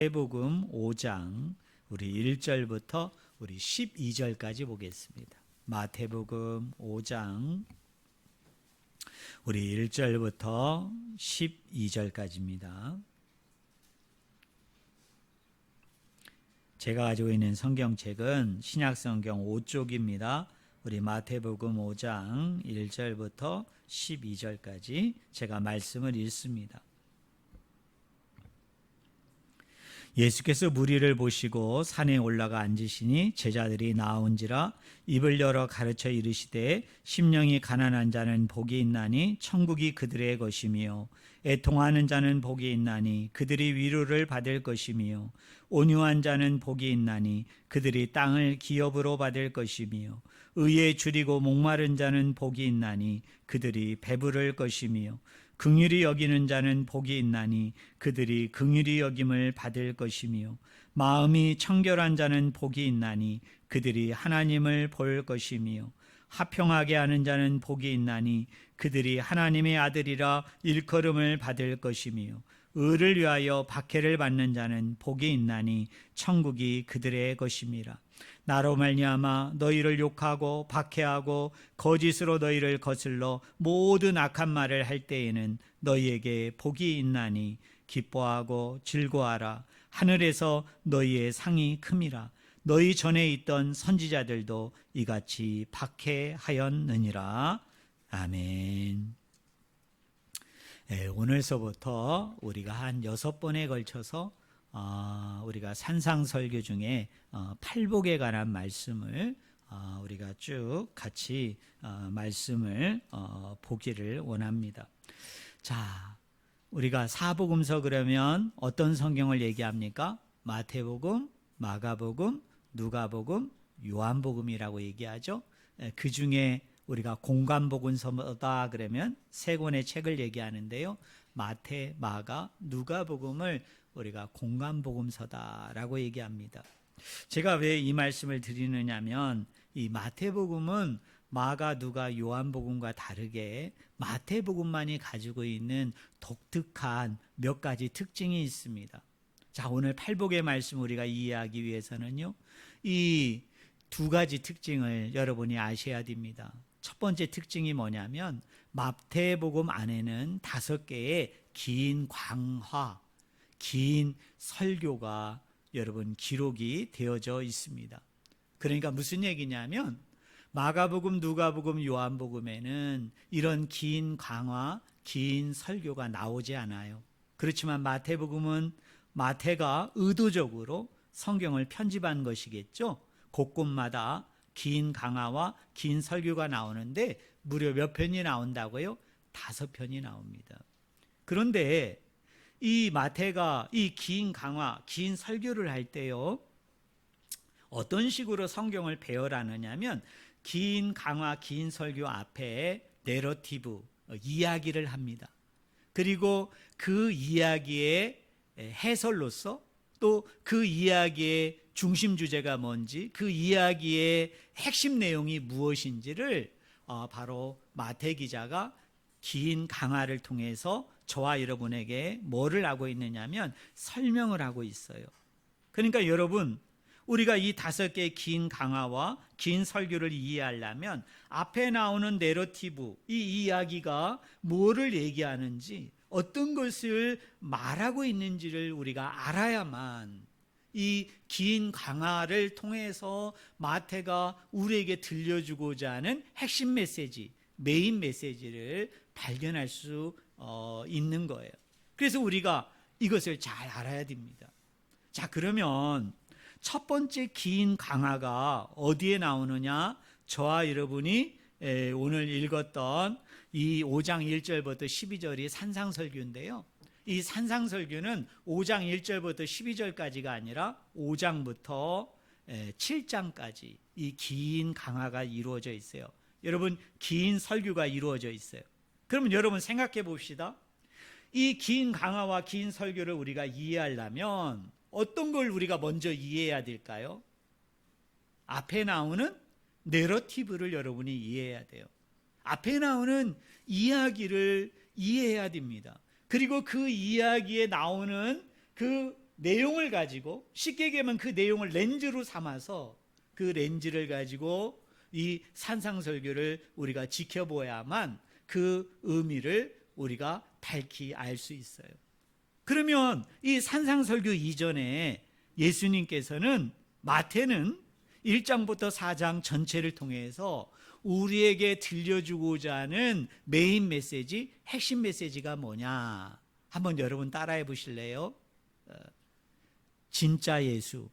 마태복음 5장 우리 1절부터 우리 12절까지 보겠습니다. 마태복음 5장 우리 1절부터 12절까지입니다. 제가 가지고 있는 성경책은 신약성경 5쪽입니다. 우리 마태복음 5장 1절부터 12절까지 제가 말씀을 읽습니다. 예수께서 무리를 보시고 산에 올라가 앉으시니 제자들이 나온지라 입을 열어 가르쳐 이르시되 심령이 가난한 자는 복이 있나니 천국이 그들의 것이며 애통하는 자는 복이 있나니 그들이 위로를 받을 것이며 온유한 자는 복이 있나니 그들이 땅을 기업으로 받을 것이며 의에 줄이고 목마른 자는 복이 있나니 그들이 배부를 것이며 긍휼히 여기는 자는 복이 있나니 그들이 긍휼히 여김을 받을 것이며 마음이 청결한 자는 복이 있나니 그들이 하나님을 볼 것이며 화평하게 하는 자는 복이 있나니 그들이 하나님의 아들이라 일컬음을 받을 것이며 의를 위하여 박해를 받는 자는 복이 있나니 천국이 그들의 것임이라. 나로 말미암아 너희를 욕하고 박해하고 거짓으로 너희를 거슬러 모든 악한 말을 할 때에는 너희에게 복이 있나니 기뻐하고 즐거워하라. 하늘에서 너희의 상이 큼이라. 너희 전에 있던 선지자들도 이같이 박해하였느니라. 아멘. 오늘서부터 우리가 한 6번에 걸쳐서 우리가 산상설교 중에 팔복에 관한 말씀을 우리가 쭉 같이 말씀을 보기를 원합니다. 자, 우리가 사복음서 그러면 어떤 성경을 얘기합니까? 마태복음, 마가복음, 누가복음, 요한복음이라고 얘기하죠. 그 중에 우리가 공관복음서다 그러면 세 권의 책을 얘기하는데요. 마태, 마가, 누가복음을 우리가 공관복음서다라고 얘기합니다. 제가 왜 이 말씀을 드리느냐면 이 마태복음은 마가, 누가, 요한복음과 다르게 마태복음만이 가지고 있는 독특한 몇 가지 특징이 있습니다. 자, 오늘 팔복의 말씀 우리가 이해하기 위해서는요, 이 두 가지 특징을 여러분이 아셔야 됩니다. 첫 번째 특징이 뭐냐면 마태복음 안에는 5개의 긴 광화, 긴 설교가 여러분 기록이 되어져 있습니다. 그러니까 무슨 얘기냐면 마가복음, 누가복음, 요한복음에는 이런 긴 강화, 긴 설교가 나오지 않아요. 그렇지만 마태복음은 마태가 의도적으로 성경을 편집한 것이겠죠. 곳곳마다 긴 강화와 긴 설교가 나오는데 무려 몇 편이 나온다고요? 5편이 나옵니다. 그런데 이 마태가 이 긴 강화, 긴 설교를 할 때요, 어떤 식으로 성경을 배열하느냐면 긴 강화, 긴 설교 앞에 내러티브, 이야기를 합니다. 그리고 그 이야기의 해설로서 또 그 이야기의 중심 주제가 뭔지, 그 이야기의 핵심 내용이 무엇인지를 바로 마태 기자가 긴 강화를 통해서 저와 여러분에게 뭐를 하고 있느냐면 설명을 하고 있어요. 그러니까 여러분, 우리가 이 5개의 긴 강화와 긴 설교를 이해하려면 앞에 나오는 내러티브, 이 이야기가 뭐를 얘기하는지, 어떤 것을 말하고 있는지를 우리가 알아야만 이 긴 강화를 통해서 마태가 우리에게 들려주고자 하는 핵심 메시지, 메인 메시지를 발견할 수 있는 거예요. 그래서 우리가 이것을 잘 알아야 됩니다. 자, 그러면 첫 번째 긴 강화가 어디에 나오느냐? 저와 여러분이 오늘 읽었던 이 5장 1절부터 12절이 산상설교인데요. 이 산상설교는 5장 1절부터 12절까지가 아니라 5장부터 7장까지 이 긴 강화가 이루어져 있어요. 여러분, 긴 설교가 이루어져 있어요. 그러면 여러분 생각해 봅시다. 이 긴 강화와 긴 설교를 우리가 이해하려면 어떤 걸 우리가 먼저 이해해야 될까요? 앞에 나오는 내러티브를 여러분이 이해해야 돼요. 앞에 나오는 이야기를 이해해야 됩니다. 그리고 그 이야기에 나오는 그 내용을 가지고, 쉽게 얘기하면 그 내용을 렌즈로 삼아서 그 렌즈를 가지고 이 산상설교를 우리가 지켜보야만 그 의미를 우리가 밝히 알 수 있어요. 그러면 이 산상설교 이전에 예수님께서는 마태는 1장부터 4장 전체를 통해서 우리에게 들려주고자 하는 메인 메시지, 핵심 메시지가 뭐냐? 한번 여러분 따라해 보실래요? 진짜 예수,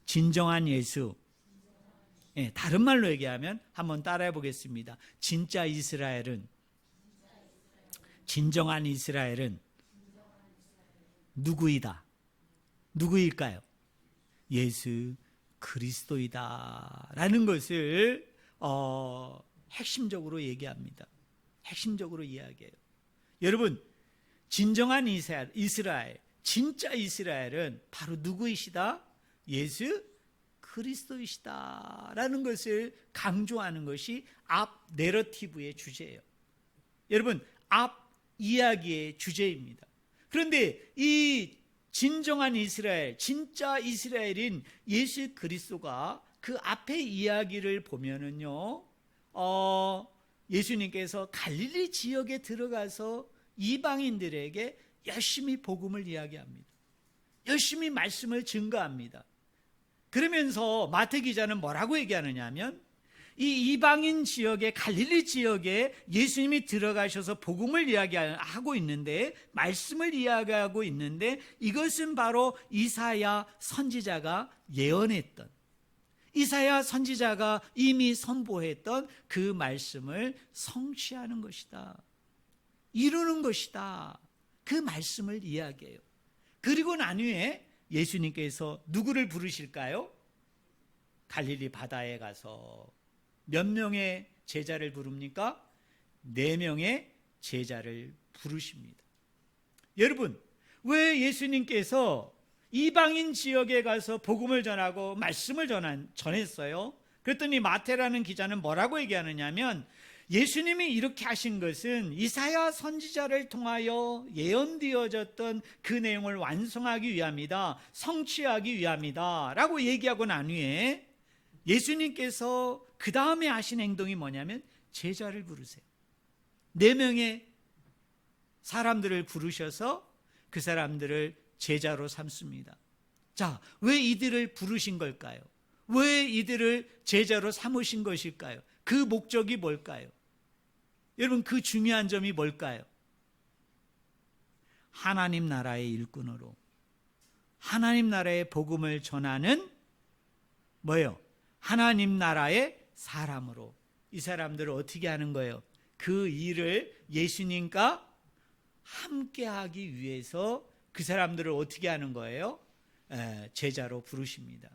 진정한 예수. 네, 다른 말로 얘기하면 한번 따라해 보겠습니다. 진짜 이스라엘은, 진정한 이스라엘은 누구이다? 누구일까요? 예수 그리스도이다 라는 것을 핵심적으로 얘기합니다. 핵심적으로 이야기해요. 여러분, 진정한 이스라엘, 진짜 이스라엘은 바로 누구이시다? 예수 그리스도이시다 라는 것을 강조하는 것이 앞 내러티브의 주제예요. 여러분, 앞 이야기의 주제입니다. 그런데 이 진정한 이스라엘, 진짜 이스라엘인 예수 그리스도가 그 앞의 이야기를 보면은요, 예수님께서 갈릴리 지역에 들어가서 이방인들에게 열심히 복음을 이야기합니다. 열심히 말씀을 증거합니다. 그러면서 마태 기자는 뭐라고 얘기하느냐 하면, 이 이방인 지역에, 갈릴리 지역에 예수님이 들어가셔서 복음을 이야기하고 있는데, 말씀을 이야기하고 있는데, 이것은 바로 이사야 선지자가 예언했던, 이사야 선지자가 이미 선포했던 그 말씀을 성취하는 것이다, 이루는 것이다, 그 말씀을 이야기해요. 그리고 난 후에 예수님께서 누구를 부르실까요? 갈릴리 바다에 가서 몇 명의 제자를 부릅니까? 4명의 제자를 부르십니다. 여러분, 왜 예수님께서 이방인 지역에 가서 복음을 전하고 말씀을 전했어요? 그랬더니 마태라는 기자는 뭐라고 얘기하느냐 하면, 예수님이 이렇게 하신 것은 이사야 선지자를 통하여 예언되어졌던 그 내용을 완성하기 위함이다, 성취하기 위함이다 라고 얘기하고 난 후에 예수님께서 그 다음에 하신 행동이 뭐냐면 제자를 부르세요. 4명의 사람들을 부르셔서 그 사람들을 제자로 삼습니다. 자, 왜 이들을 부르신 걸까요? 왜 이들을 제자로 삼으신 것일까요? 그 목적이 뭘까요? 여러분, 그 중요한 점이 뭘까요? 하나님 나라의 일꾼으로, 하나님 나라의 복음을 전하는 뭐예요? 하나님 나라의 사람으로 이 사람들을 어떻게 하는 거예요? 그 일을 예수님과 함께 하기 위해서 그 사람들을 어떻게 하는 거예요? 제자로 부르십니다.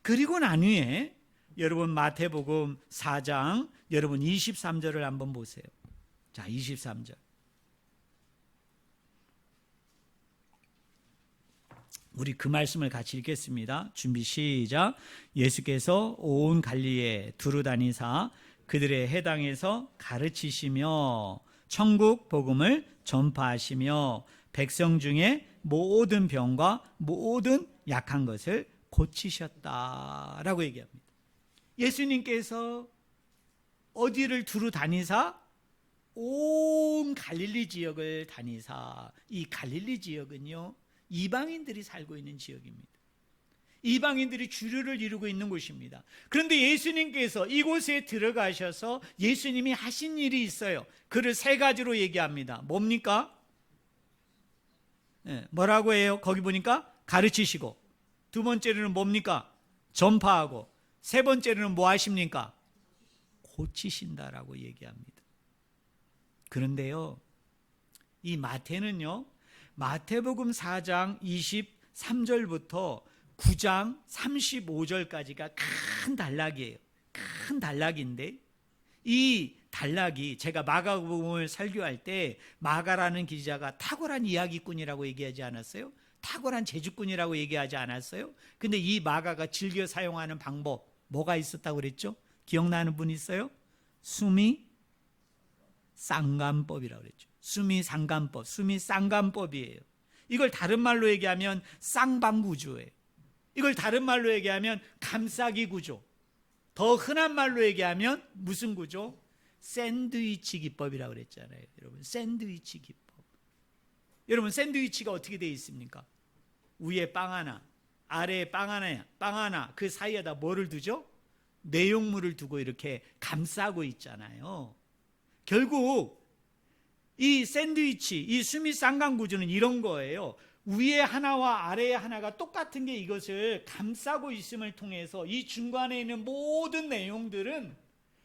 그리고 난 후에 여러분 마태복음 4장 여러분 23절을 한번 보세요. 자, 23절. 우리 그 말씀을 같이 읽겠습니다. 준비 시작. 예수께서 온 갈릴리에 두루 다니사 그들의 해당에서 가르치시며 천국 복음을 전파하시며 백성 중에 모든 병과 모든 약한 것을 고치셨다라고 얘기합니다. 예수님께서 어디를 두루 다니사? 온 갈릴리 지역을 다니사. 이 갈릴리 지역은요, 이방인들이 살고 있는 지역입니다. 이방인들이 주류를 이루고 있는 곳입니다. 그런데 예수님께서 이곳에 들어가셔서 예수님이 하신 일이 있어요. 그를 3가지로 얘기합니다. 뭡니까? 뭐라고 해요? 거기 보니까 가르치시고, 2번째로는 뭡니까? 전파하고, 3번째로는 뭐 하십니까? 고치신다라고 얘기합니다. 그런데요, 이 마태는요, 마태복음 4장 23절부터 9장 35절까지가 큰 단락이에요. 큰 단락인데, 이 단락이 제가 마가복음을 설교할 때 마가라는 기자가 탁월한 이야기꾼이라고 얘기하지 않았어요? 탁월한 재주꾼이라고 얘기하지 않았어요? 근데 이 마가가 즐겨 사용하는 방법 뭐가 있었다고 그랬죠? 기억나는 분 있어요? 수미 쌍간법이라고 그랬죠. 수미 쌍간법이에요. 이걸 다른 말로 얘기하면 쌍방 구조예요. 이걸 다른 말로 얘기하면 감싸기 구조. 더 흔한 말로 얘기하면 무슨 구조? 샌드위치 기법이라고 그랬잖아요. 여러분, 샌드위치 기법. 여러분, 샌드위치가 어떻게 되어 있습니까? 위에 빵 하나, 아래에 빵 하나, 그 사이에다 뭐를 두죠? 내용물을 두고 이렇게 감싸고 있잖아요. 결국 이 샌드위치, 이 수미 쌍방 구조는 이런 거예요. 위에 하나와 아래에 하나가 똑같은 게 이것을 감싸고 있음을 통해서 이 중간에 있는 모든 내용들은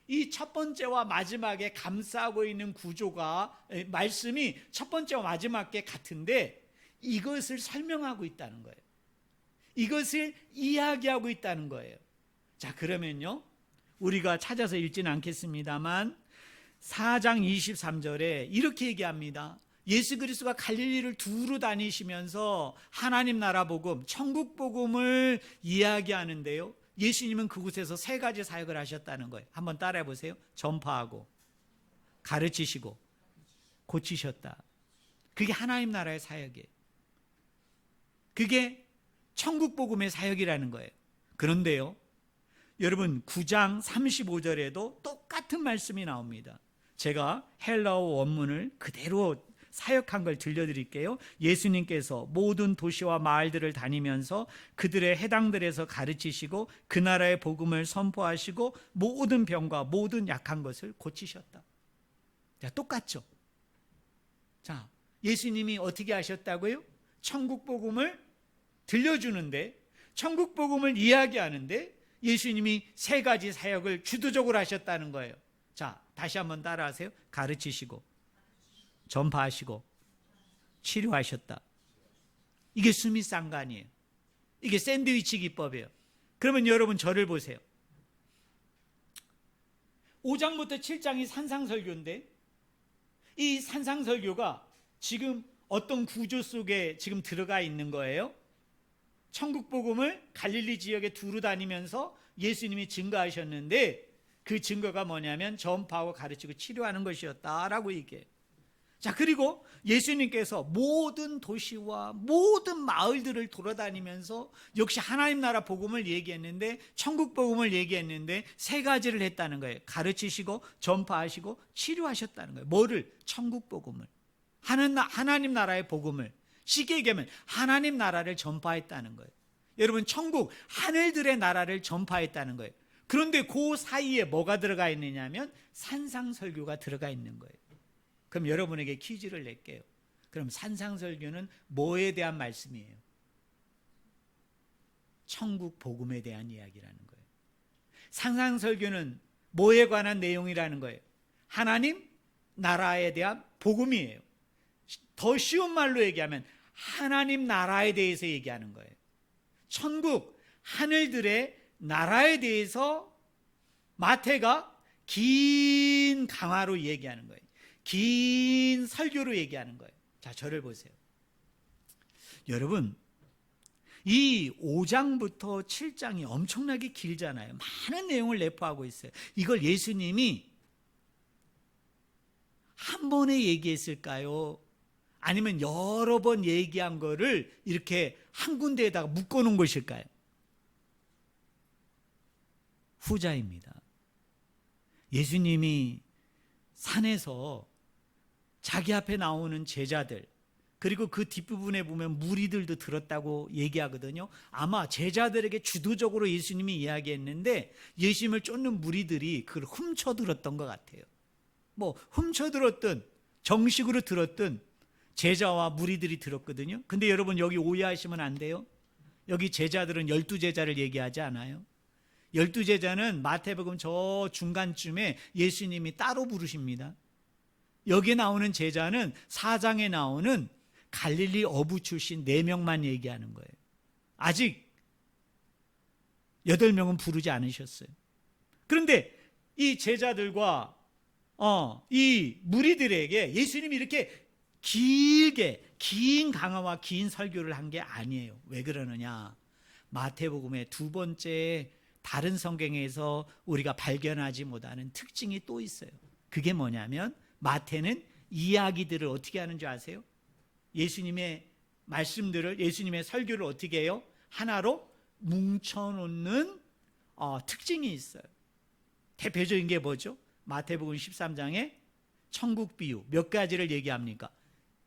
이 첫 번째와 마지막에 감싸고 있는 구조가, 말씀이 첫 번째와 마지막에 같은데 이것을 설명하고 있다는 거예요. 이것을 이야기하고 있다는 거예요. 자, 그러면요, 우리가 찾아서 읽지는 않겠습니다만 4장 23절에 이렇게 얘기합니다. 예수 그리스도가 갈릴리를 두루 다니시면서 하나님 나라 복음, 천국 복음을 이야기하는데요, 예수님은 그곳에서 세 가지 사역을 하셨다는 거예요. 한번 따라해 보세요. 전파하고, 가르치시고, 고치셨다. 그게 하나님 나라의 사역이에요. 그게 천국 복음의 사역이라는 거예요. 그런데요, 여러분 9장 35절에도 똑같은 말씀이 나옵니다. 제가 헬라어 원문을 그대로 사역한 걸 들려드릴게요. 예수님께서 모든 도시와 마을들을 다니면서 그들의 해당들에서 가르치시고 그 나라의 복음을 선포하시고 모든 병과 모든 약한 것을 고치셨다. 자, 똑같죠? 자, 예수님이 어떻게 하셨다고요? 천국 복음을 들려주는데, 천국 복음을 이야기하는데 예수님이 세 가지 사역을 주도적으로 하셨다는 거예요. 자, 다시 한번 따라하세요. 가르치시고, 전파하시고, 치료하셨다. 이게 수미쌍간이에요. 이게 샌드위치 기법이에요. 그러면 여러분 저를 보세요. 5장부터 7장이 산상설교인데 이 산상설교가 지금 어떤 구조 속에 지금 들어가 있는 거예요? 천국 복음을 갈릴리 지역에 두루 다니면서 예수님이 증거하셨는데 그 증거가 뭐냐면 전파하고 가르치고 치료하는 것이었다라고 얘기해요. 자, 그리고 예수님께서 모든 도시와 모든 마을들을 돌아다니면서 역시 하나님 나라 복음을 얘기했는데, 천국 복음을 얘기했는데 세 가지를 했다는 거예요. 가르치시고 전파하시고 치료하셨다는 거예요. 뭐를? 천국 복음을, 하나님 나라의 복음을, 쉽게 얘기하면 하나님 나라를 전파했다는 거예요. 여러분, 천국 하늘들의 나라를 전파했다는 거예요. 그런데 그 사이에 뭐가 들어가 있느냐면 산상설교가 들어가 있는 거예요. 그럼 여러분에게 퀴즈를 낼게요. 그럼 산상설교는 뭐에 대한 말씀이에요? 천국 복음에 대한 이야기라는 거예요. 산상설교는 뭐에 관한 내용이라는 거예요? 하나님 나라에 대한 복음이에요. 더 쉬운 말로 얘기하면 하나님 나라에 대해서 얘기하는 거예요. 천국 하늘들의 나라에 대해서 마태가 긴 강화로 얘기하는 거예요. 긴 설교로 얘기하는 거예요. 자, 저를 보세요. 여러분, 이 5장부터 7장이 엄청나게 길잖아요. 많은 내용을 내포하고 있어요. 이걸 예수님이 한 번에 얘기했을까요? 아니면 여러 번 얘기한 거를 이렇게 한 군데에다가 묶어놓은 것일까요? 후자입니다. 예수님이 산에서 자기 앞에 나오는 제자들, 그리고 그 뒷부분에 보면 무리들도 들었다고 얘기하거든요. 아마 제자들에게 주도적으로 예수님이 이야기했는데 예수님을 쫓는 무리들이 그걸 훔쳐 들었던 것 같아요. 뭐 훔쳐 들었든 정식으로 들었든 제자와 무리들이 들었거든요. 근데 여러분, 여기 오해하시면 안 돼요. 여기 제자들은 12제자를 얘기하지 않아요. 12제자는 마태복음 저 중간쯤에 예수님이 따로 부르십니다. 여기 나오는 제자는 4장에 나오는 갈릴리 어부 출신 4명만 얘기하는 거예요. 아직 8명은 부르지 않으셨어요. 그런데 이 제자들과 이 무리들에게 예수님이 이렇게 길게 긴 강화와 긴 설교를 한 게 아니에요. 왜 그러느냐? 마태복음의 두 번째 다른 성경에서 우리가 발견하지 못하는 특징이 또 있어요. 그게 뭐냐면 마태는 이야기들을 어떻게 하는 줄 아세요? 예수님의 말씀들을, 예수님의 설교를 어떻게 해요? 하나로 뭉쳐놓는 특징이 있어요. 대표적인 게 뭐죠? 마태복음 13장에 천국 비유 몇 가지를 얘기합니까?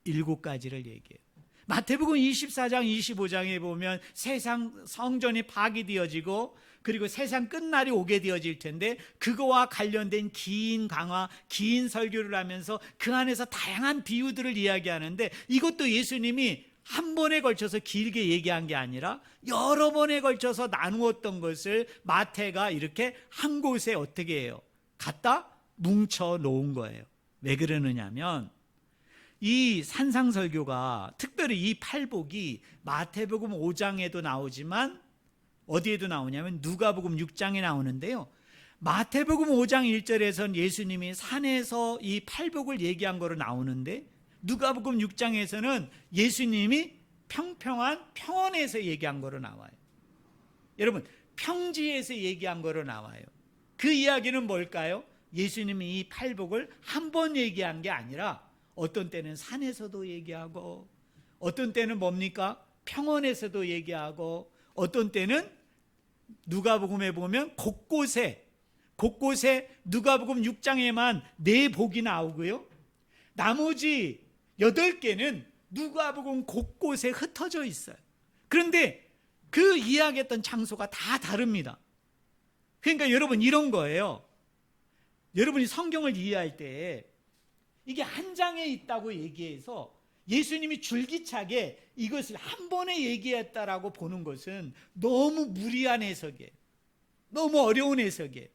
7가지를 얘기해요. 마태복음 24장 25장에 보면 세상 성전이 파괴되어지고 그리고 세상 끝날이 오게 되어질 텐데 그거와 관련된 긴 강화, 긴 설교를 하면서 그 안에서 다양한 비유들을 이야기하는데, 이것도 예수님이 한 번에 걸쳐서 길게 얘기한 게 아니라 여러 번에 걸쳐서 나누었던 것을 마태가 이렇게 한 곳에 어떻게 해요? 갖다 뭉쳐 놓은 거예요. 왜 그러느냐면 이 산상설교가, 특별히 이 팔복이 마태복음 5장에도 나오지만 어디에도 나오냐면 누가복음 6장에 나오는데요, 마태복음 5장 1절에서는 예수님이 산에서 이 팔복을 얘기한 거로 나오는데 누가복음 6장에서는 예수님이 평평한 평원에서 얘기한 거로 나와요. 여러분, 평지에서 얘기한 거로 나와요. 그 이야기는 뭘까요? 예수님이 이 팔복을 한 번 얘기한 게 아니라 어떤 때는 산에서도 얘기하고 어떤 때는 뭡니까? 평원에서도 얘기하고 어떤 때는 누가복음에 보면 곳곳에 누가복음 6장에만 4복이 나오고요, 나머지 8개는 누가복음 곳곳에 흩어져 있어요. 그런데 그 이야기했던 장소가 다 다릅니다. 그러니까 여러분, 이런 거예요. 여러분이 성경을 이해할 때 이게 한 장에 있다고 얘기해서 예수님이 줄기차게 이것을 한 번에 얘기했다라고 보는 것은 너무 무리한 해석이에요. 너무 어려운 해석이에요.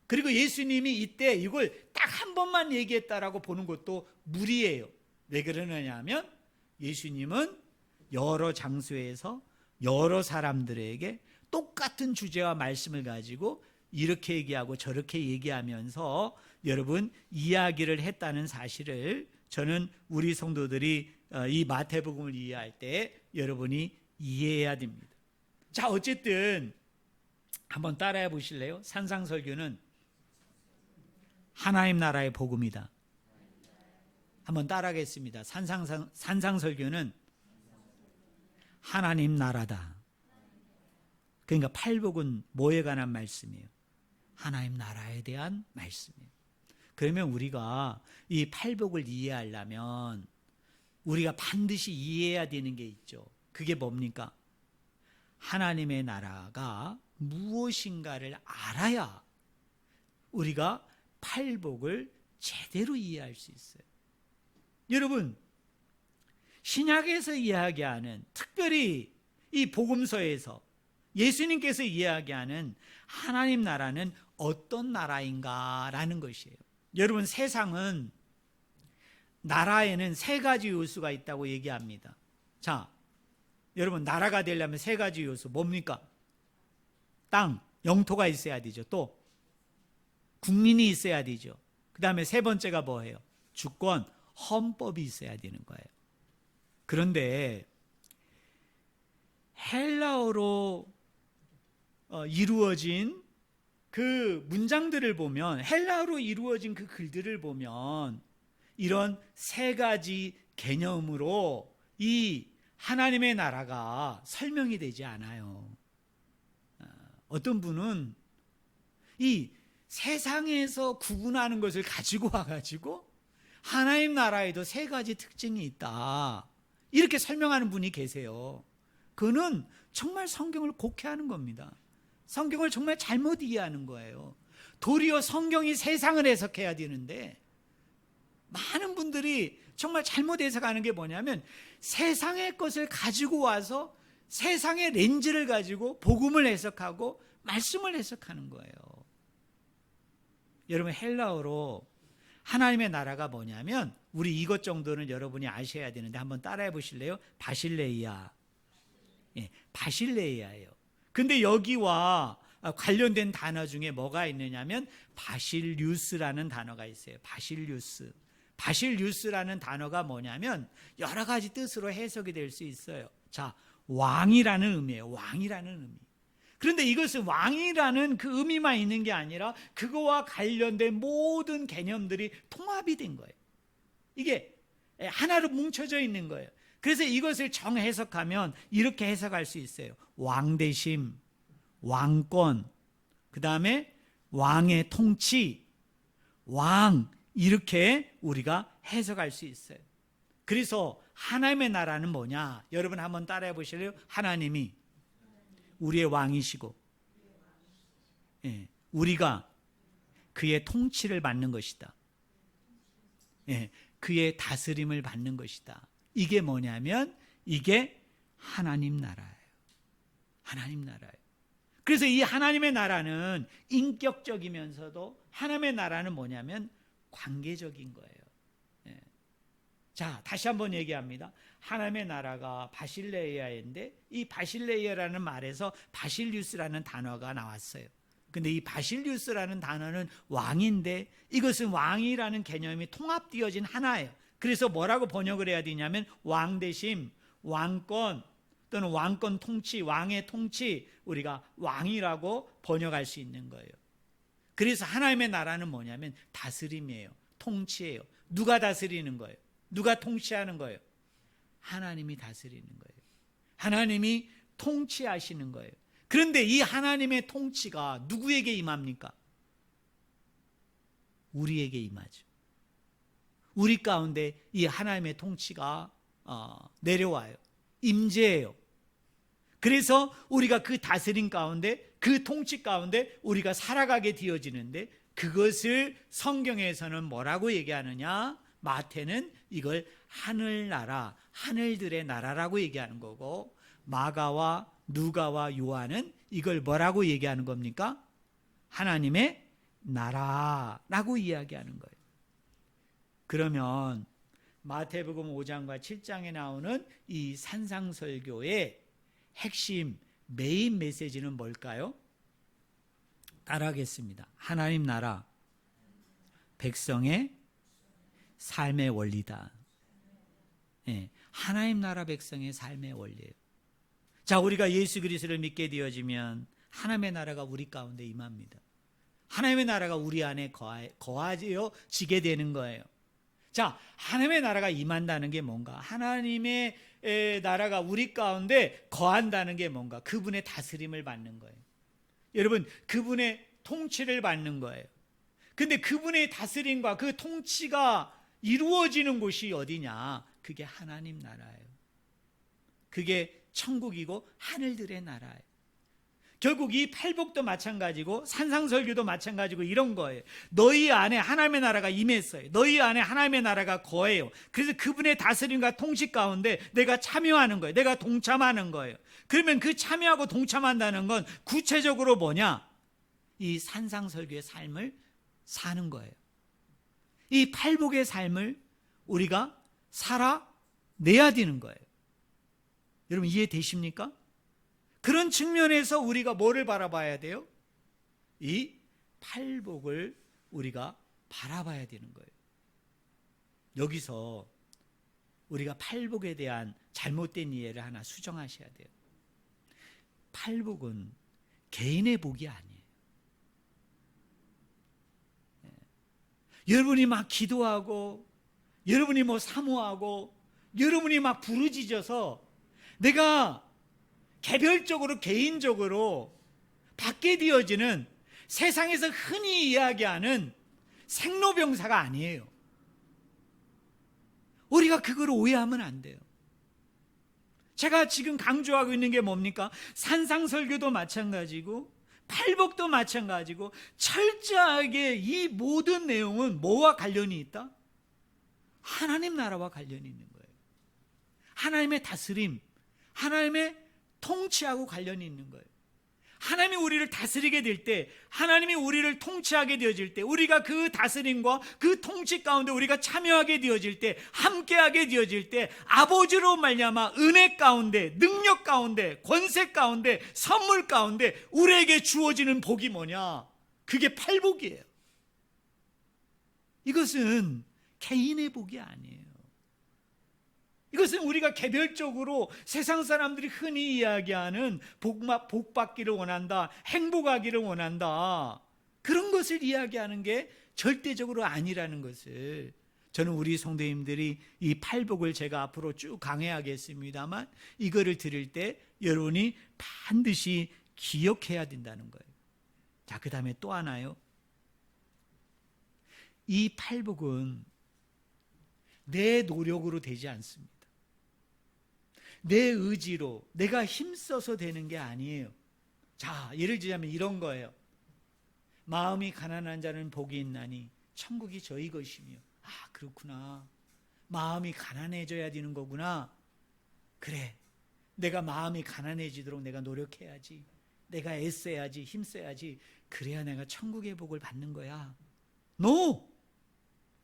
그리고 예수님이 이때 이걸 딱 한 번만 얘기했다라고 보는 것도 무리예요. 왜 그러느냐 하면 예수님은 여러 장소에서 여러 사람들에게 똑같은 주제와 말씀을 가지고 이렇게 얘기하고 저렇게 얘기하면서 여러분 이야기를 했다는 사실을 저는 우리 성도들이 이 마태복음을 이해할 때 여러분이 이해해야 됩니다. 자, 어쨌든 한번 따라해 보실래요? 산상설교는 하나님 나라의 복음이다. 한번 따라하겠습니다. 산상설교는 하나님 나라다. 그러니까 팔복은 뭐에 관한 말씀이에요? 하나님 나라에 대한 말씀이에요. 그러면 우리가 이 팔복을 이해하려면 우리가 반드시 이해해야 되는 게 있죠. 그게 뭡니까? 하나님의 나라가 무엇인가를 알아야 우리가 팔복을 제대로 이해할 수 있어요. 여러분, 신약에서 이야기하는, 특별히 이 복음서에서 예수님께서 이야기하는 하나님 나라는 어떤 나라인가라는 것이에요. 여러분, 세상은 나라에는 3가지 요소가 있다고 얘기합니다. 자, 여러분, 나라가 되려면 3가지 요소 뭡니까? 땅, 영토가 있어야 되죠. 또 국민이 있어야 되죠. 그 다음에 3번째가 뭐예요? 주권, 헌법이 있어야 되는 거예요. 그런데 헬라어로 이루어진 그 문장들을 보면, 헬라어로 이루어진 그 글들을 보면 이런 3가지 개념으로 이 하나님의 나라가 설명이 되지 않아요. 어떤 분은 이 세상에서 구분하는 것을 가지고 와가지고 하나님 나라에도 3가지 특징이 있다, 이렇게 설명하는 분이 계세요. 그는 정말 성경을 곡해하는 겁니다. 성경을 정말 잘못 이해하는 거예요. 도리어 성경이 세상을 해석해야 되는데 많은 분들이 정말 잘못 해석하는 게 뭐냐면 세상의 것을 가지고 와서 세상의 렌즈를 가지고 복음을 해석하고 말씀을 해석하는 거예요. 여러분, 헬라어로 하나님의 나라가 뭐냐면, 우리 이것 정도는 여러분이 아셔야 되는데 한번 따라해 보실래요? 바실레이아. 예, 바실레이아예요. 근데 여기와 관련된 단어 중에 뭐가 있느냐면 바실류스라는 단어가 있어요. 바실류스. 바실류스라는 단어가 뭐냐면 여러 가지 뜻으로 해석이 될 수 있어요. 자, 왕이라는 의미예요. 왕이라는 의미. 그런데 이것은 왕이라는 그 의미만 있는 게 아니라 그거와 관련된 모든 개념들이 통합이 된 거예요. 이게 하나로 뭉쳐져 있는 거예요. 그래서 이것을 정해석하면 이렇게 해석할 수 있어요. 왕대심, 왕권, 그 다음에 왕의 통치, 왕, 이렇게 우리가 해석할 수 있어요. 그래서 하나님의 나라는 뭐냐? 여러분 한번 따라해 보실래요? 하나님이 우리의 왕이시고, 우리가 그의 통치를 받는 것이다. 그의 다스림을 받는 것이다. 이게 뭐냐면 이게 하나님 나라예요. 하나님 나라예요. 그래서 이 하나님의 나라는 인격적이면서도 하나님의 나라는 뭐냐면 관계적인 거예요. 자, 다시 한번 얘기합니다. 하나님의 나라가 바실레이아인데 이 바실레이아라는 말에서 바실리우스라는 단어가 나왔어요. 근데 이 바실리우스라는 단어는 왕인데 이것은 왕이라는 개념이 통합되어진 하나예요. 그래서 뭐라고 번역을 해야 되냐면 왕대심, 왕권 또는 왕권 통치, 왕의 통치, 우리가 왕이라고 번역할 수 있는 거예요. 그래서 하나님의 나라는 뭐냐면 다스림이에요. 통치예요. 누가 다스리는 거예요? 누가 통치하는 거예요? 하나님이 다스리는 거예요. 하나님이 통치하시는 거예요. 그런데 이 하나님의 통치가 누구에게 임합니까? 우리에게 임하죠. 우리 가운데 이 하나님의 통치가 내려와요. 임재예요. 그래서 우리가 그 다스림 가운데, 그 통치 가운데 우리가 살아가게 되어지는데 그것을 성경에서는 뭐라고 얘기하느냐? 마태는 이걸 하늘나라, 하늘들의 나라라고 얘기하는 거고, 마가와 누가와 요한은 이걸 뭐라고 얘기하는 겁니까? 하나님의 나라라고 이야기하는 거예요. 그러면 마태복음 5장과 7장에 나오는 이 산상설교의 핵심 메인 메시지는 뭘까요? 따라하겠습니다. 하나님 나라, 백성의 삶의 원리다. 하나님 나라 백성의 삶의 원리예요. 자, 우리가 예수 그리스도를 믿게 되어지면 하나님의 나라가 우리 가운데 임합니다. 하나님의 나라가 우리 안에 거하지게 되는 거예요. 자, 하나님의 나라가 임한다는 게 뭔가? 하나님의 나라가 우리 가운데 거한다는 게 뭔가? 그분의 다스림을 받는 거예요. 여러분, 그분의 통치를 받는 거예요. 근데 그분의 다스림과 그 통치가 이루어지는 곳이 어디냐? 그게 하나님 나라예요. 그게 천국이고 하늘들의 나라예요. 결국 이 팔복도 마찬가지고 산상설교도 마찬가지고 이런 거예요. 너희 안에 하나님의 나라가 임했어요. 너희 안에 하나님의 나라가 거해요. 그래서 그분의 다스림과 통치 가운데 내가 참여하는 거예요. 내가 동참하는 거예요. 그러면 그 참여하고 동참한다는 건 구체적으로 뭐냐? 이 산상설교의 삶을 사는 거예요. 이 팔복의 삶을 우리가 살아내야 되는 거예요. 여러분 이해되십니까? 그런 측면에서 우리가 뭐를 바라봐야 돼요? 이 팔복을 우리가 바라봐야 되는 거예요. 여기서 우리가 팔복에 대한 잘못된 이해를 하나 수정하셔야 돼요. 팔복은 개인의 복이 아니에요. 여러분이 막 기도하고 여러분이 뭐 사모하고 여러분이 막 부르짖어서 내가 개별적으로 개인적으로 받게 되어지는 세상에서 흔히 이야기하는 생로병사가 아니에요. 우리가 그걸 오해하면 안 돼요. 제가 지금 강조하고 있는 게 뭡니까? 산상설교도 마찬가지고 팔복도 마찬가지고 철저하게 이 모든 내용은 뭐와 관련이 있다? 하나님 나라와 관련이 있는 거예요. 하나님의 다스림, 하나님의 통치하고 관련이 있는 거예요. 하나님이 우리를 다스리게 될 때, 하나님이 우리를 통치하게 되어질 때, 우리가 그 다스림과 그 통치 가운데 우리가 참여하게 되어질 때, 함께하게 되어질 때, 아버지로 말미암아 은혜 가운데, 능력 가운데, 권세 가운데, 선물 가운데 우리에게 주어지는 복이 뭐냐? 그게 팔복이에요. 이것은 개인의 복이 아니에요. 이것은 우리가 개별적으로 세상 사람들이 흔히 이야기하는 복 받기를 원한다, 행복하기를 원한다, 그런 것을 이야기하는 게 절대적으로 아니라는 것을 저는 우리 성도님들이 이 팔복을 제가 앞으로 쭉 강해하겠습니다만 이거를 들을 때 여러분이 반드시 기억해야 된다는 거예요. 자, 그 다음에 또 하나요. 이 팔복은 내 노력으로 되지 않습니다. 내 의지로 내가 힘써서 되는 게 아니에요. 자, 예를 들자면 이런 거예요. 마음이 가난한 자는 복이 있나니 천국이 저희 것이며. 아, 그렇구나. 마음이 가난해져야 되는 거구나. 그래, 내가 마음이 가난해지도록 내가 노력해야지. 내가 애써야지, 힘써야지. 그래야 내가 천국의 복을 받는 거야. No!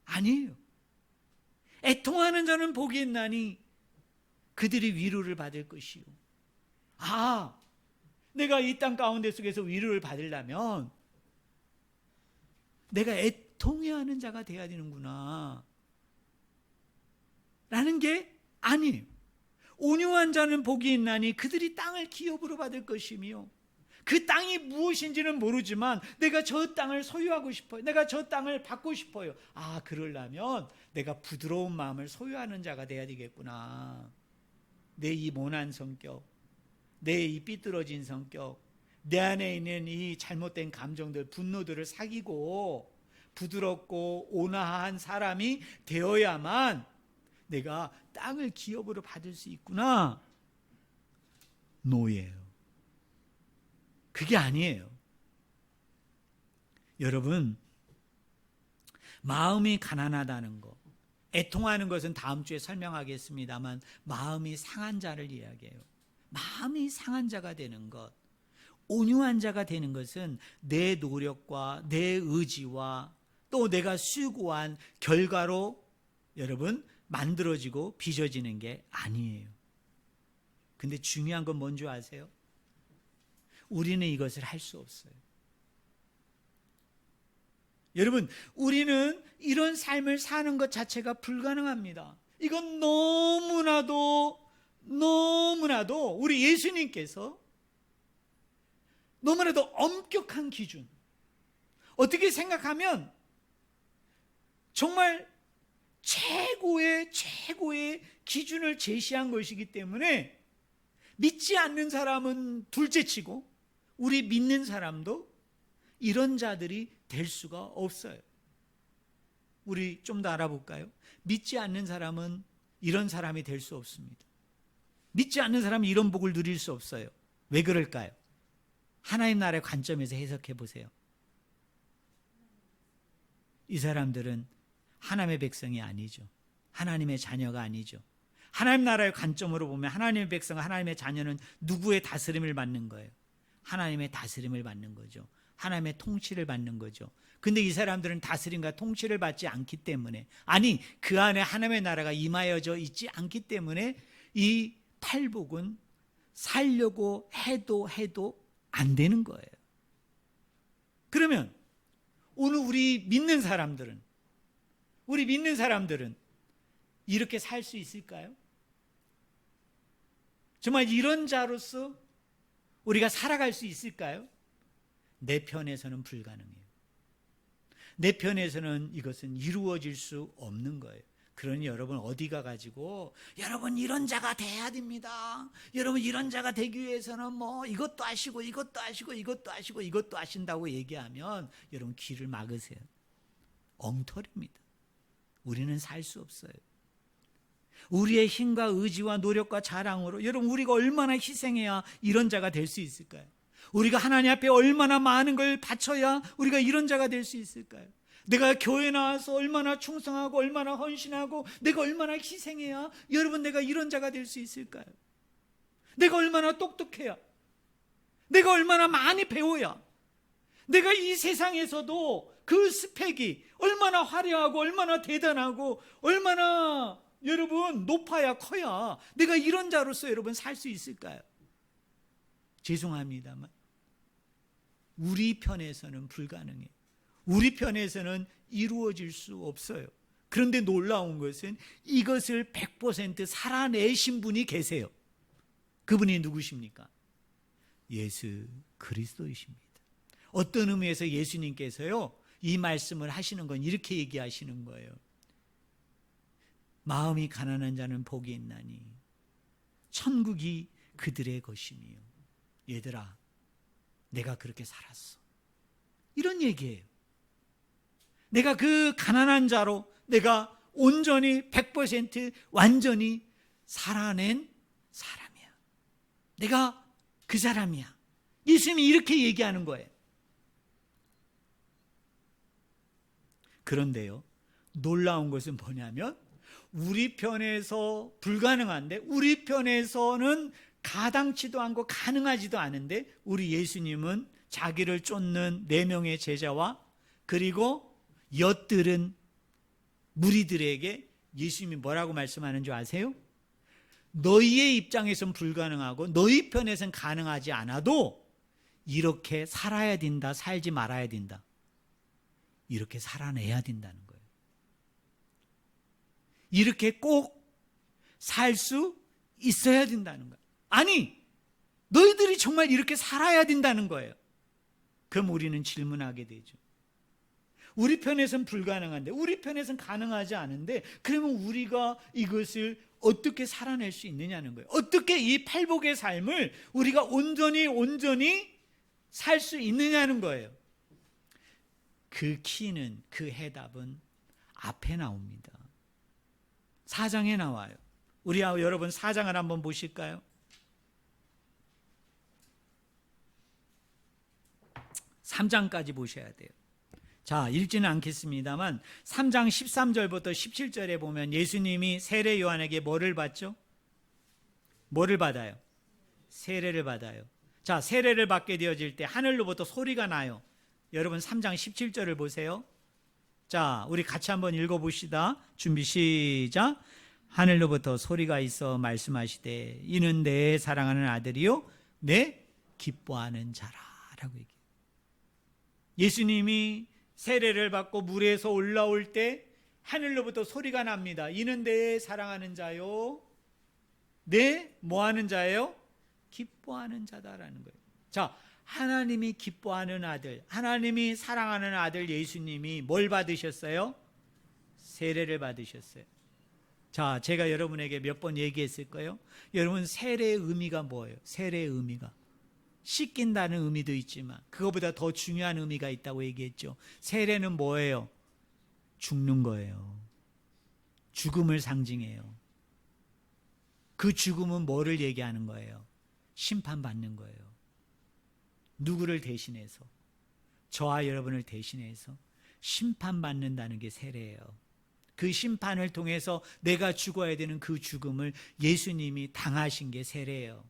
아니에요. 애통하는 자는 복이 있나니 그들이 위로를 받을 것이요. 아, 내가 이 땅 가운데 속에서 위로를 받으려면 내가 애통해하는 자가 돼야 되는구나 라는 게 아니에요. 온유한 자는 복이 있나니 그들이 땅을 기업으로 받을 것이며, 그 땅이 무엇인지는 모르지만 내가 저 땅을 소유하고 싶어요. 내가 저 땅을 받고 싶어요. 아, 그러려면 내가 부드러운 마음을 소유하는 자가 돼야 되겠구나. 내 이 모난 성격, 내 이 삐뚤어진 성격, 내 안에 있는 이 잘못된 감정들, 분노들을 사귀고 부드럽고 온화한 사람이 되어야만 내가 땅을 기업으로 받을 수 있구나. 노예요. 그게 아니에요. 여러분, 마음이 가난하다는 것, 애통하는 것은 다음 주에 설명하겠습니다만 마음이 상한 자를 이야기해요. 마음이 상한 자가 되는 것, 온유한 자가 되는 것은 내 노력과 내 의지와 또 내가 수고한 결과로 여러분 만들어지고 빚어지는 게 아니에요. 근데 중요한 건 뭔지 아세요? 우리는 이것을 할 수 없어요. 여러분, 우리는 이런 삶을 사는 것 자체가 불가능합니다. 이건 너무나도 우리 예수님께서 너무나도 엄격한 기준, 어떻게 생각하면 정말 최고의 기준을 제시한 것이기 때문에 믿지 않는 사람은 둘째치고 우리 믿는 사람도 이런 자들이 될 수가 없어요. 우리 좀 더 알아볼까요? 믿지 않는 사람은 이런 사람이 될 수 없습니다. 믿지 않는 사람은 이런 복을 누릴 수 없어요. 왜 그럴까요? 하나님 나라의 관점에서 해석해 보세요. 이 사람들은 하나님의 백성이 아니죠. 하나님의 자녀가 아니죠. 하나님 나라의 관점으로 보면 하나님의 백성, 하나님의 자녀는 누구의 다스림을 받는 거예요? 하나님의 다스림을 받는 거죠. 하나님의 통치를 받는 거죠. 근데 이 사람들은 다스림과 통치를 받지 않기 때문에, 아니 그 안에 하나님의 나라가 임하여져 있지 않기 때문에 이 팔복은 살려고 해도 안 되는 거예요. 그러면 오늘 우리 믿는 사람들은 이렇게 살 수 있을까요? 정말 이런 자로서 우리가 살아갈 수 있을까요? 내 편에서는 불가능해요. 내 편에서는 이것은 이루어질 수 없는 거예요. 그러니 여러분 어디 가가지고 여러분 이런 자가 돼야 됩니다. 여러분 이런 자가 되기 위해서는 뭐 이것도 하시고 이것도 하시고 이것도 하시고 이것도 하신다고 얘기하면 여러분 귀를 막으세요. 엉터리입니다. 우리는 살 수 없어요. 우리의 힘과 의지와 노력과 자랑으로 여러분 우리가 얼마나 희생해야 이런 자가 될 수 있을까요? 우리가 하나님 앞에 얼마나 많은 걸 바쳐야 우리가 이런 자가 될 수 있을까요? 내가 교회 나와서 얼마나 충성하고 얼마나 헌신하고 내가 얼마나 희생해야 여러분 내가 이런 자가 될 수 있을까요? 내가 얼마나 똑똑해야, 내가 얼마나 많이 배워야, 내가 이 세상에서도 그 스펙이 얼마나 화려하고 얼마나 대단하고 얼마나 여러분 높아야 커야 내가 이런 자로서 여러분 살 수 있을까요? 죄송합니다만 우리 편에서는 불가능해요. 우리 편에서는 이루어질 수 없어요. 그런데 놀라운 것은 이것을 100% 살아내신 분이 계세요. 그분이 누구십니까? 예수 그리스도이십니다. 어떤 의미에서 예수님께서요 이 말씀을 하시는 건 이렇게 얘기하시는 거예요. 마음이 가난한 자는 복이 있나니 천국이 그들의 것이며. 얘들아, 내가 그렇게 살았어. 이런 얘기예요. 내가 그 가난한 자로 내가 온전히 100% 완전히 살아낸 사람이야. 내가 그 사람이야. 예수님이 이렇게 얘기하는 거예요. 그런데요, 놀라운 것은 뭐냐면 우리 편에서 불가능한데, 우리 편에서는 가당치도 않고 가능하지도 않은데, 우리 예수님은 자기를 쫓는 4명의 제자와 그리고 엿들은 무리들에게 예수님이 뭐라고 말씀하는 줄 아세요? 너희의 입장에선 불가능하고 너희 편에선 가능하지 않아도 이렇게 살아야 된다, 살지 말아야 된다. 이렇게 살아내야 된다는 거예요. 이렇게 꼭 살 수 있어야 된다는 거예요. 아니, 너희들이 정말 이렇게 살아야 된다는 거예요. 그럼 우리는 질문하게 되죠. 우리 편에선 불가능한데, 우리 편에선 가능하지 않은데, 그러면 우리가 이것을 어떻게 살아낼 수 있느냐는 거예요. 어떻게 이 팔복의 삶을 우리가 온전히 살 수 있느냐는 거예요. 그 키는, 그 해답은 앞에 나옵니다. 4장에 나와요. 우리하고 여러분 4장을 한번 보실까요? 3장까지 보셔야 돼요. 자, 읽지는 않겠습니다만 3장 13절부터 17절에 보면 예수님이 세례 요한에게 뭐를 받죠? 뭐를 받아요? 세례를 받아요. 자, 세례를 받게 되어질 때 하늘로부터 소리가 나요. 여러분 3장 17절을 보세요. 자, 우리 같이 한번 읽어봅시다. 준비 시작. 하늘로부터 소리가 있어 말씀하시되 이는 내 사랑하는 아들이요 내 기뻐하는 자라 라고 얘기해요. 예수님이 세례를 받고 물에서 올라올 때 하늘로부터 소리가 납니다. 이는 내 사랑하는 자요 내 뭐하는 자예요? 기뻐하는 자다라는 거예요. 자, 하나님이 기뻐하는 아들, 하나님이 사랑하는 아들 예수님이 뭘 받으셨어요? 세례를 받으셨어요. 자, 제가 여러분에게 몇 번 얘기했을 거예요. 여러분, 세례의 의미가 뭐예요? 세례의 의미가 씻긴다는 의미도 있지만 그거보다 더 중요한 의미가 있다고 얘기했죠. 세례는 뭐예요? 죽는 거예요. 죽음을 상징해요. 그 죽음은 뭐를 얘기하는 거예요? 심판받는 거예요. 누구를 대신해서? 저와 여러분을 대신해서 심판받는다는 게 세례예요. 그 심판을 통해서 내가 죽어야 되는 그 죽음을 예수님이 당하신 게 세례예요.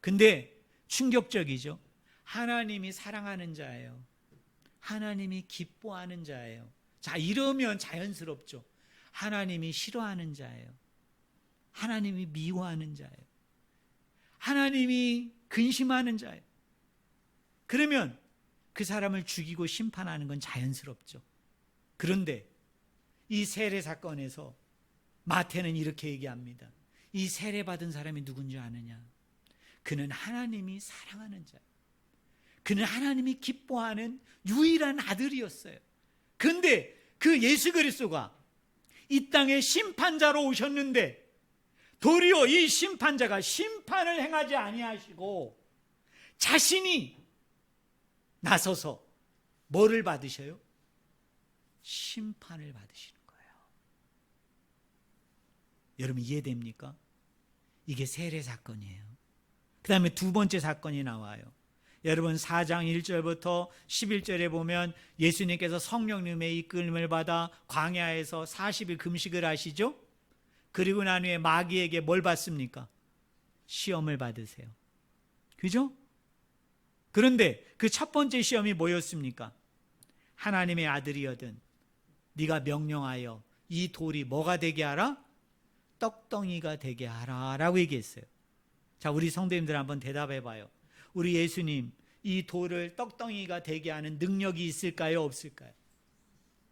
근데 충격적이죠. 하나님이 사랑하는 자예요. 하나님이 기뻐하는 자예요. 자, 이러면 자연스럽죠. 하나님이 싫어하는 자예요. 하나님이 미워하는 자예요. 하나님이 근심하는 자예요. 그러면 그 사람을 죽이고 심판하는 건 자연스럽죠. 그런데 이 세례 사건에서 마태는 이렇게 얘기합니다. 이 세례 받은 사람이 누군지 아느냐? 그는 하나님이 사랑하는 자예요. 그는 하나님이 기뻐하는 유일한 아들이었어요. 그런데 그 예수 그리스도가 이 땅에 심판자로 오셨는데 도리어 이 심판자가 심판을 행하지 아니하시고 자신이 나서서 뭐를 받으셔요? 심판을 받으시는 거예요. 여러분 이해됩니까? 이게 세례 사건이에요. 그 다음에 두 번째 사건이 나와요. 여러분 4장 1절부터 11절에 보면 예수님께서 성령님의 이끌림을 받아 광야에서 40일 금식을 하시죠. 그리고 난 후에 마귀에게 뭘 받습니까? 시험을 받으세요. 그죠? 그런데 그 첫 번째 시험이 뭐였습니까? 하나님의 아들이거든 네가 명령하여 이 돌이 뭐가 되게 하라? 떡덩이가 되게 하라 라고 얘기했어요. 자, 우리 성도님들 한번 대답해 봐요. 우리 예수님 이 돌을 떡덩이가 되게 하는 능력이 있을까요? 없을까요?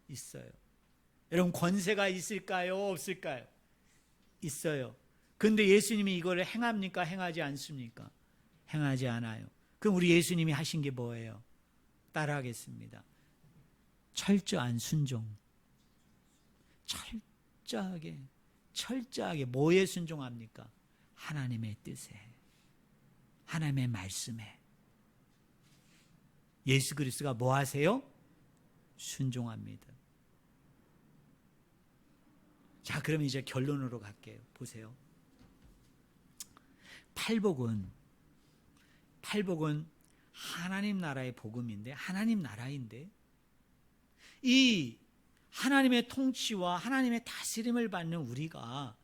있어요. 여러분 권세가 있을까요? 없을까요? 있어요. 그런데 예수님이 이거를 행합니까? 행하지 않습니까? 행하지 않아요. 그럼 우리 예수님이 하신 게 뭐예요? 따라하겠습니다. 철저한 순종. 철저하게 철저하게 뭐에 순종합니까? 하나님의 뜻에, 하나님의 말씀에. 예수 그리스도가 뭐 하세요? 순종합니다. 자, 그럼 이제 결론으로 갈게요. 보세요. 팔복은 하나님 나라의 복음인데, 하나님 나라인데, 이 하나님의 통치와 하나님의 다스림을 받는 우리가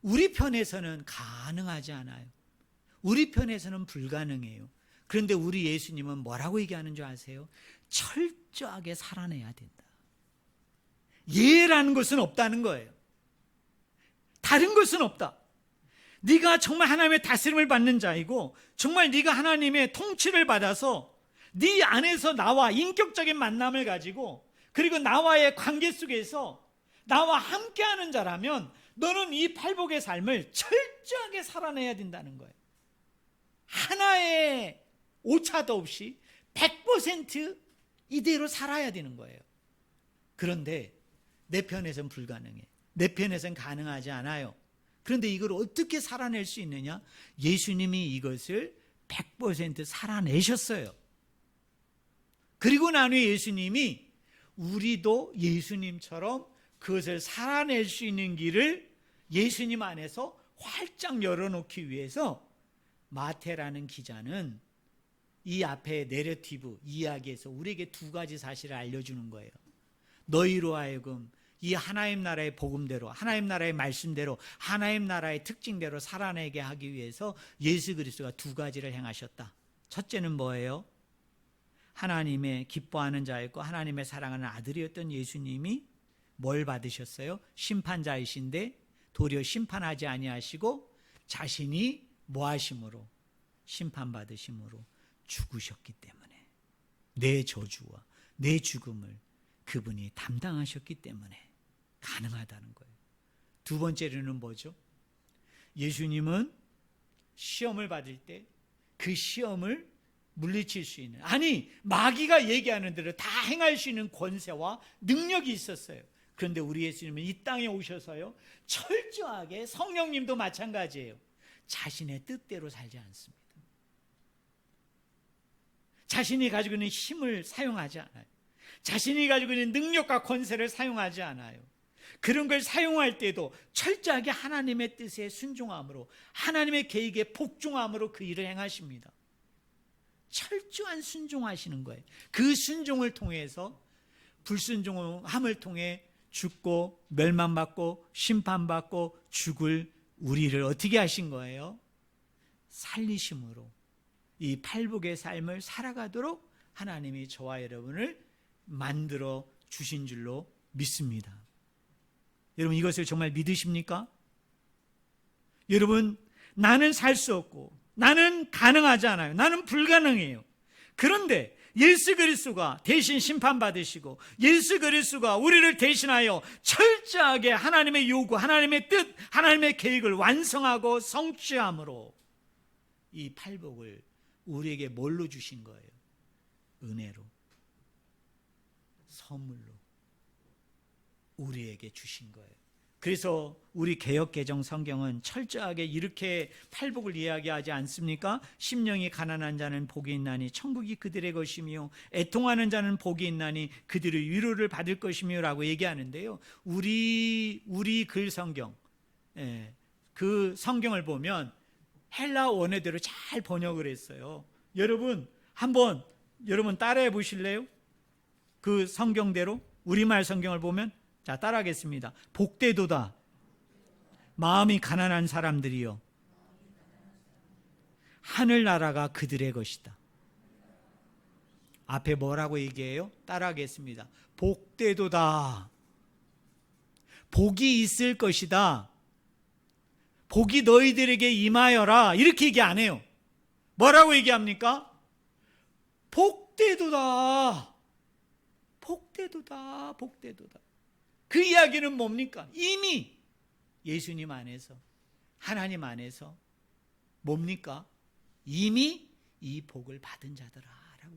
우리 편에서는 가능하지 않아요. 우리 편에서는 불가능해요. 그런데 우리 예수님은 뭐라고 얘기하는 줄 아세요? 철저하게 살아내야 된다. 예라는 것은 없다는 거예요. 다른 것은 없다. 네가 정말 하나님의 다스림을 받는 자이고, 정말 네가 하나님의 통치를 받아서 네 안에서 나와 인격적인 만남을 가지고, 그리고 나와의 관계 속에서 나와 함께하는 자라면 너는 이 팔복의 삶을 철저하게 살아내야 된다는 거예요. 하나의 오차도 없이 100% 이대로 살아야 되는 거예요. 그런데 내 편에서는 불가능해. 내 편에서는 가능하지 않아요. 그런데 이걸 어떻게 살아낼 수 있느냐? 예수님이 이것을 100% 살아내셨어요. 그리고 난 후에 예수님이 우리도 예수님처럼 그것을 살아낼 수 있는 길을 예수님 안에서 활짝 열어놓기 위해서 마태라는 기자는 이 앞에 내러티브 이야기에서 우리에게 두 가지 사실을 알려주는 거예요. 너희로 하여금 이 하나님 나라의 복음대로, 하나님 나라의 말씀대로, 하나님 나라의 특징대로 살아내게 하기 위해서 예수 그리스도가 두 가지를 행하셨다. 첫째는 뭐예요? 하나님의 기뻐하는 자였고 하나님의 사랑하는 아들이었던 예수님이 뭘 받으셨어요? 심판자이신데 도리어 심판하지 아니하시고 자신이 뭐 하심으로? 심판받으심으로 죽으셨기 때문에, 내 저주와 내 죽음을 그분이 담당하셨기 때문에 가능하다는 거예요. 두 번째로는 뭐죠? 예수님은 시험을 받을 때 그 시험을 물리칠 수 있는, 아니 마귀가 얘기하는 대로 다 행할 수 있는 권세와 능력이 있었어요. 그런데 우리 예수님은 이 땅에 오셔서요, 철저하게, 성령님도 마찬가지예요, 자신의 뜻대로 살지 않습니다. 자신이 가지고 있는 힘을 사용하지 않아요. 자신이 가지고 있는 능력과 권세를 사용하지 않아요. 그런 걸 사용할 때도 철저하게 하나님의 뜻에 순종함으로, 하나님의 계획에 복종함으로 그 일을 행하십니다. 철저한 순종하시는 거예요. 그 순종을 통해서, 불순종함을 통해 죽고 멸망받고 심판받고 죽을 우리를 어떻게 하신 거예요? 살리심으로 이 팔복의 삶을 살아가도록 하나님이 저와 여러분을 만들어 주신 줄로 믿습니다. 여러분, 이것을 정말 믿으십니까? 여러분, 나는 살 수 없고 나는 가능하지 않아요. 나는 불가능해요. 그런데 예수 그리스도가 대신 심판받으시고 예수 그리스도가 우리를 대신하여 철저하게 하나님의 요구, 하나님의 뜻, 하나님의 계획을 완성하고 성취함으로 이 팔복을 우리에게 뭘로 주신 거예요? 은혜로, 선물로 우리에게 주신 거예요. 그래서 우리 개역개정 성경은 철저하게 이렇게 팔복을 이야기하지 않습니까? 심령이 가난한 자는 복이 있나니 천국이 그들의 것이며 애통하는 자는 복이 있나니 그들의 위로를 받을 것이며 라고 얘기하는데요, 우리 글 성경, 그 성경을 보면 헬라 원어대로 잘 번역을 했어요. 여러분 한번 따라해 보실래요? 그 성경대로 우리말 성경을 보면, 자, 따라하겠습니다. 복되도다 마음이 가난한 사람들이요, 하늘나라가 그들의 것이다. 앞에 뭐라고 얘기해요? 따라하겠습니다. 복되도다, 복이 있을 것이다, 복이 너희들에게 임하여라, 이렇게 얘기 안 해요. 뭐라고 얘기합니까? 복되도다, 복되도다, 복되도다. 그 이야기는 뭡니까? 이미 예수님 안에서, 하나님 안에서 뭡니까? 이미 이 복을 받은 자들아라고,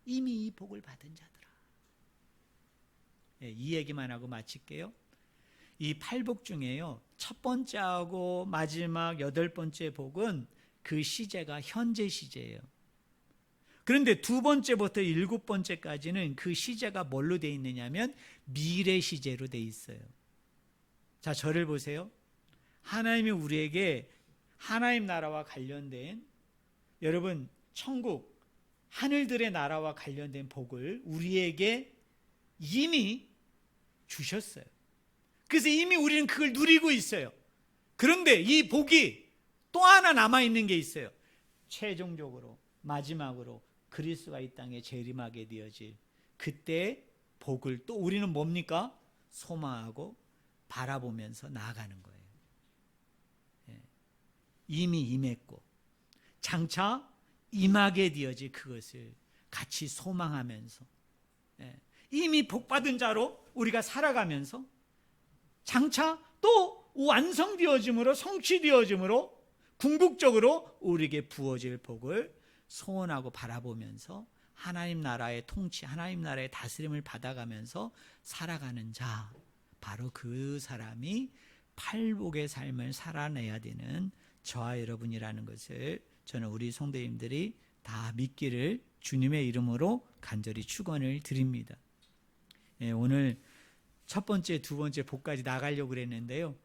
이미 이 복을 받은 자들아. 이 얘기만 하고 마칠게요. 이 팔복 중에요, 첫 번째하고 마지막 8번째 복은 그 시제가 현재 시제예요. 그런데 2번째부터 7번째까지는 그 시제가 뭘로 되어 있느냐면 미래 시제로 되어 있어요. 자, 저를 보세요. 하나님이 우리에게 하나님 나라와 관련된, 여러분, 천국, 하늘들의 나라와 관련된 복을 우리에게 이미 주셨어요. 그래서 이미 우리는 그걸 누리고 있어요. 그런데 이 복이 또 하나 남아있는 게 있어요. 최종적으로, 마지막으로 그리스도가 이 땅에 재림하게 되어질 그때 복을 또 우리는 뭡니까? 소망하고 바라보면서 나아가는 거예요. 이미 임했고 장차 임하게 되어질 그것을 같이 소망하면서, 이미 복받은 자로 우리가 살아가면서 장차 또 완성되어짐으로, 성취되어짐으로 궁극적으로 우리에게 부어질 복을 소원하고 바라보면서 하나님 나라의 통치, 하나님 나라의 다스림을 받아가면서 살아가는 자, 바로 그 사람이 팔복의 삶을 살아내야 되는 저와 여러분이라는 것을 저는 우리 성도님들이 다 믿기를 주님의 이름으로 간절히 축원을 드립니다. 오늘 첫 번째, 두 번째 복까지 나가려고 그랬는데요.